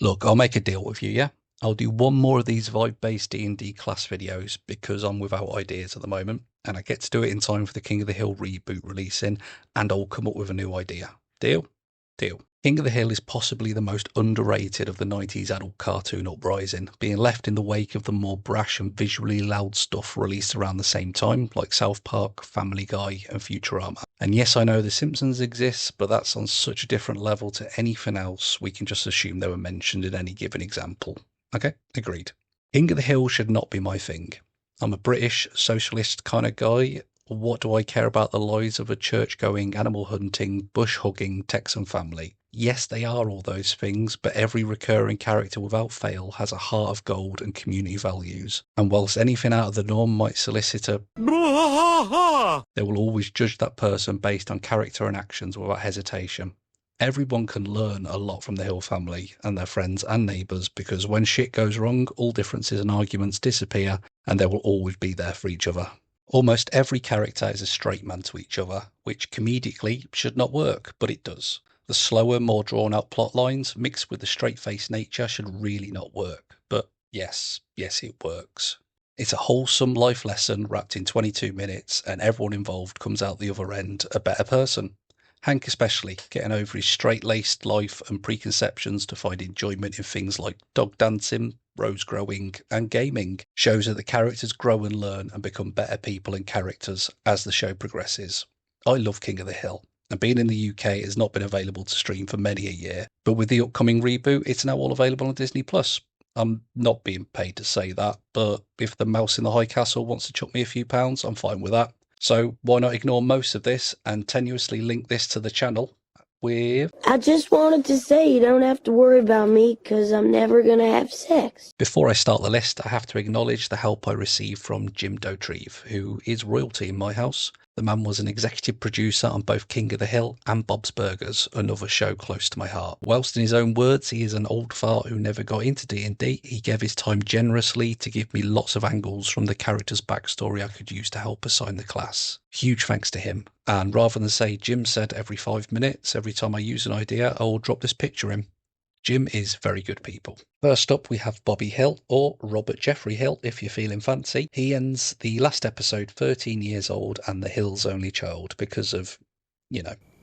Look, I'll make a deal with you, yeah? I'll do one more of these vibe-based D&D class videos because I'm without ideas at the moment, and I get to do it in time for the King of the Hill reboot releasing, and I'll come up with a new idea. Deal? Deal. King of the Hill is possibly the most underrated of the 90s adult cartoon uprising, being left in the wake of the more brash and visually loud stuff released around the same time, like South Park, Family Guy, and Futurama. And yes, I know The Simpsons exists, but that's on such a different level to anything else, we can just assume they were mentioned in any given example. Okay, agreed. King of the Hill should not be my thing. I'm a British socialist kind of guy. What do I care about the lives of a church-going, animal-hunting, bush-hugging Texan family? Yes, they are all those things, but every recurring character without fail has a heart of gold and community values. And whilst anything out of the norm might solicit a they will always judge that person based on character and actions without hesitation. Everyone can learn a lot from the Hill family and their friends and neighbours because when shit goes wrong, all differences and arguments disappear and they will always be there for each other. Almost every character is a straight man to each other, which comedically should not work, but it does. The slower, more drawn-out plot lines mixed with the straight-faced nature should really not work, but yes, it works. It's a wholesome life lesson wrapped in 22 minutes, and everyone involved comes out the other end a better person. Hank especially, getting over his straight-laced life and preconceptions to find enjoyment in things like dog dancing, rose growing, and gaming, shows that the characters grow and learn and become better people and characters as the show progresses. I love King of the Hill, and being in the UK has not been available to stream for many a year, but with the upcoming reboot, it's now all available on Disney+. I'm not being paid to say that, but if the mouse in the high castle wants to chuck me a few pounds, I'm fine with that. So why not ignore most of this and tenuously link this to the channel with... I just wanted to say you don't have to worry about me because I'm never going to have sex. Before I start the list, I have to acknowledge the help I received from Jim Dauterive, who is royalty in my house. The man was an executive producer on both King of the Hill and Bob's Burgers, another show close to my heart. Whilst in his own words, he is an old fart who never got into D&D, he gave his time generously to give me lots of angles from the character's backstory I could use to help assign the class. Huge thanks to him. And rather than say Jim said every 5 minutes, every time I use an idea, I will drop this picture in. Jim is very good people. First up, we have Bobby Hill, or Robert Jeffrey Hill, if you're feeling fancy. He ends the last episode 13 years old and the Hill's only child because of,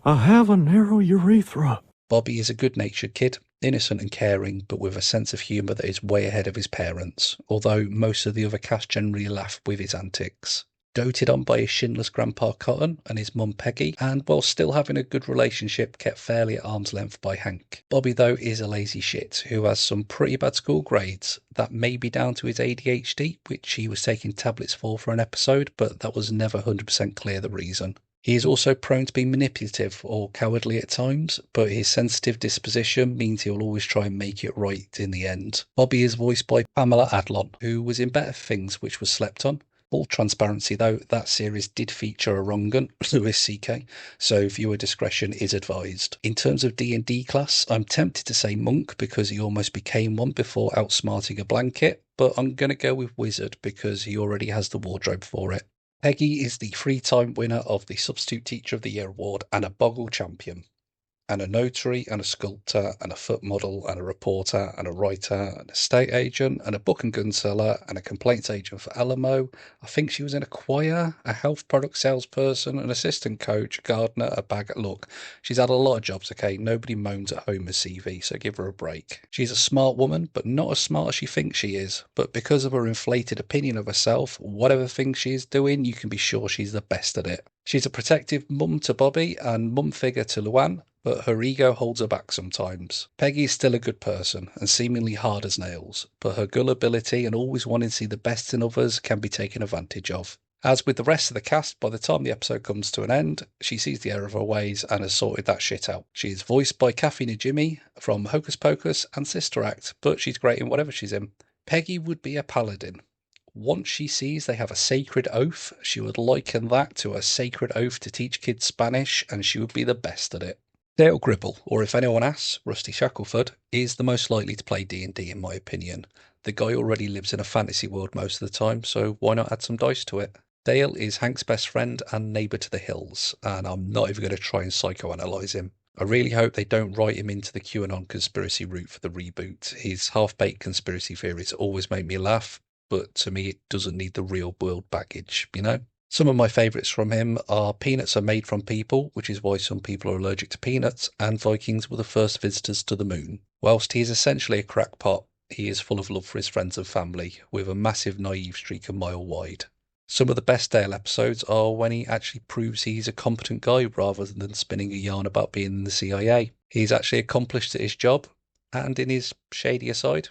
I have a narrow urethra. Bobby is a good-natured kid, innocent and caring, but with a sense of humour that is way ahead of his parents, although most of the other cast generally laugh with his antics. Doted on by his shinless grandpa Cotton and his mum Peggy, and while still having a good relationship, kept fairly at arm's length by Hank. Bobby, though, is a lazy shit who has some pretty bad school grades. That may be down to his ADHD, which he was taking tablets for an episode, but that was never 100% clear the reason. He is also prone to be manipulative or cowardly at times, but his sensitive disposition means he will always try and make it right in the end. Bobby is voiced by Pamela Adlon, who was in Better Things, which was slept on. Full transparency though, that series did feature a wrong'un, Louis C.K., so viewer discretion is advised. In terms of D&D class, I'm tempted to say monk because he almost became one before outsmarting a blanket, but I'm going to go with wizard because he already has the wardrobe for it. Peggy is the 3-time winner of the Substitute Teacher of the Year award and a Boggle champion. and a notary, and a sculptor, and a foot model, and a reporter, and a writer, an estate agent, and a book and gun seller, and a complaints agent for Alamo. I think she was in a choir, a health product salesperson, an assistant coach, a gardener, a bagger. Look, she's had a lot of jobs, okay? Nobody moans at Homer's CV, so give her a break. She's a smart woman, but not as smart as she thinks she is. But because of her inflated opinion of herself, whatever thing she is doing, you can be sure she's the best at it. She's a protective mum to Bobby and mum figure to Luann, but her ego holds her back sometimes. Peggy is still a good person and seemingly hard as nails, but her gullibility and always wanting to see the best in others can be taken advantage of. As with the rest of the cast, by the time the episode comes to an end, she sees the error of her ways and has sorted that shit out. She is voiced by Kathy Najimy from Hocus Pocus and Sister Act, but she's great in whatever she's in. Peggy would be a paladin. Once she sees they have a sacred oath, she would liken that to a sacred oath to teach kids Spanish, and she would be the best at it. Dale Gribble, or if anyone asks, Rusty Shackleford, is the most likely to play D&D in my opinion. The guy already lives in a fantasy world most of the time, so why not add some dice to it? Dale is Hank's best friend and neighbour to the hills, and I'm not even going to try and psychoanalyse him. I really hope they don't write him into the QAnon conspiracy route for the reboot. His half-baked conspiracy theories always make me laugh, but to me it doesn't need the real world baggage, you know? Some of my favourites from him are Peanuts Are Made from People, which is why some people are allergic to peanuts, and Vikings were the first visitors to the moon. Whilst he is essentially a crackpot, he is full of love for his friends and family, with a massive naive streak a mile wide. Some of the best Dale episodes are when he actually proves he's a competent guy rather than spinning a yarn about being in the CIA. He's actually accomplished at his job, and in his shadier side,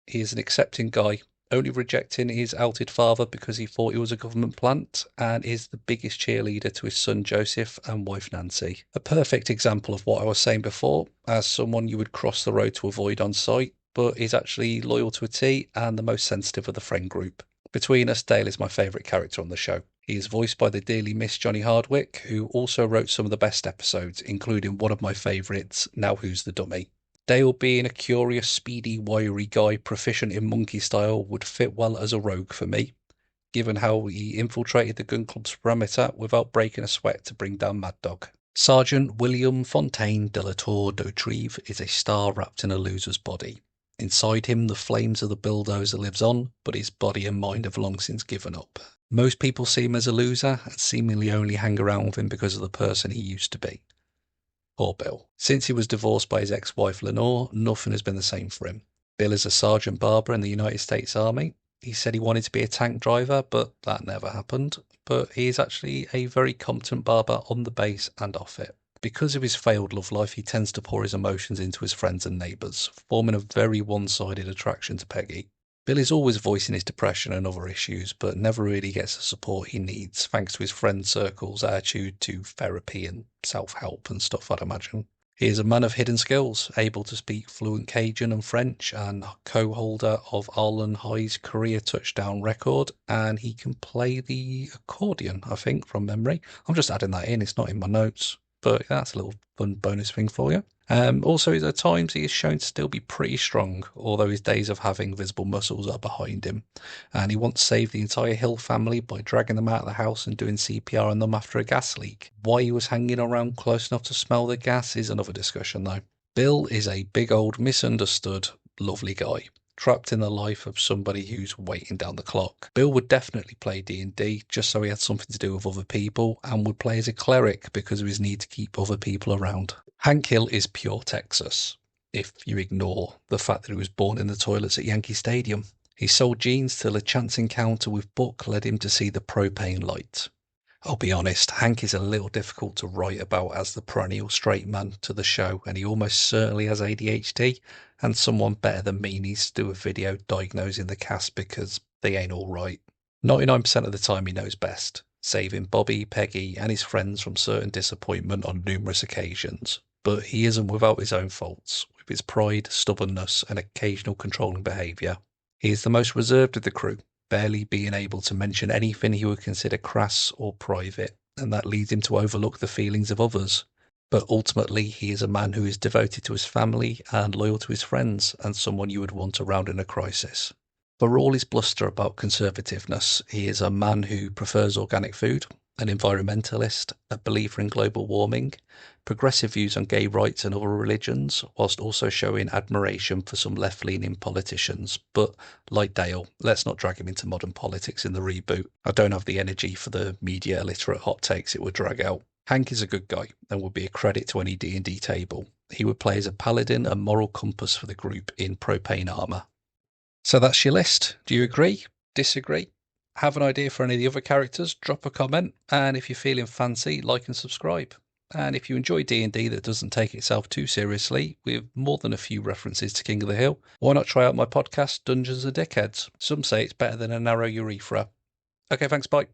he is an accepting guy, only rejecting his outed father because he thought he was a government plant, and is the biggest cheerleader to his son Joseph and wife Nancy. A perfect example of what I was saying before, as someone you would cross the road to avoid on sight, but is actually loyal to a T and the most sensitive of the friend group. Between us, Dale is my favourite character on the show. He is voiced by the dearly missed Johnny Hardwick, who also wrote some of the best episodes, including one of my favourites, Now Who's the Dummy? Dale, being a curious, speedy, wiry guy proficient in monkey style, would fit well as a rogue for me, given how he infiltrated the gun club's perimeter without breaking a sweat to bring down Mad Dog. Sergeant William Fontaine de la Tour Dauterive is a star wrapped in a loser's body. Inside him, the flames of the bulldozer lives on, but his body and mind have long since given up. Most people see him as a loser and seemingly only hang around with him because of the person he used to be. Poor Bill. Since he was divorced by his ex-wife Lenore, nothing has been the same for him. Bill is a Sergeant Barber in the United States Army. He said he wanted to be a tank driver, but that never happened. But he is actually a very competent barber on the base and off it. Because of his failed love life, he tends to pour his emotions into his friends and neighbours, forming a very one-sided attraction to Peggy. Bill is always voicing his depression and other issues, but never really gets the support he needs, thanks to his friend circle's attitude to therapy and self-help and stuff, I'd imagine. He is a man of hidden skills, able to speak fluent Cajun and French, and co-holder of Arlen High's career touchdown record, and he can play the accordion, I think, from memory. I'm just adding that in, it's not in my notes, but that's a little fun bonus thing for you. Also, at times he is shown to still be pretty strong, although his days of having visible muscles are behind him. And he once saved the entire Hill family by dragging them out of the house and doing CPR on them after a gas leak. Why he was hanging around close enough to smell the gas is another discussion though. Bill is a big old misunderstood, lovely guy, trapped in the life of somebody who's waiting down the clock. Bill would definitely play D&D just so he had something to do with other people, and would play as a cleric because of his need to keep other people around. Hank Hill is pure Texas, if you ignore the fact that he was born in the toilets at Yankee Stadium. He sold jeans till a chance encounter with Buck led him to see the propane light. I'll be honest, Hank is a little difficult to write about as the perennial straight man to the show, and he almost certainly has ADHD, and someone better than me needs to do a video diagnosing the cast because they ain't all right. 99% of the time he knows best, saving Bobby, Peggy and his friends from certain disappointment on numerous occasions. But he isn't without his own faults, with his pride, stubbornness and occasional controlling behaviour. He is the most reserved of the crew, barely being able to mention anything he would consider crass or private, and that leads him to overlook the feelings of others. But ultimately, he is a man who is devoted to his family and loyal to his friends, and someone you would want around in a crisis. For all his bluster about conservativeness, he is a man who prefers organic food, an environmentalist, a believer in global warming, progressive views on gay rights and other religions, whilst also showing admiration for some left-leaning politicians. But like Dale, let's not drag him into modern politics in the reboot. I don't have the energy for the media illiterate hot takes it would drag out. Hank is a good guy and would be a credit to any D&D table. He would play as a paladin and moral compass for the group in propane armour. So that's your list. Do you agree? Disagree? Have an idea for any of the other characters? Drop a comment, and if you're feeling fancy, like and subscribe. And if you enjoy D&D that doesn't take itself too seriously, with more than a few references to King of the Hill, why not try out my podcast, Dungeons and Dickheads? Some say it's better than a narrow urethra. Okay, thanks, bye.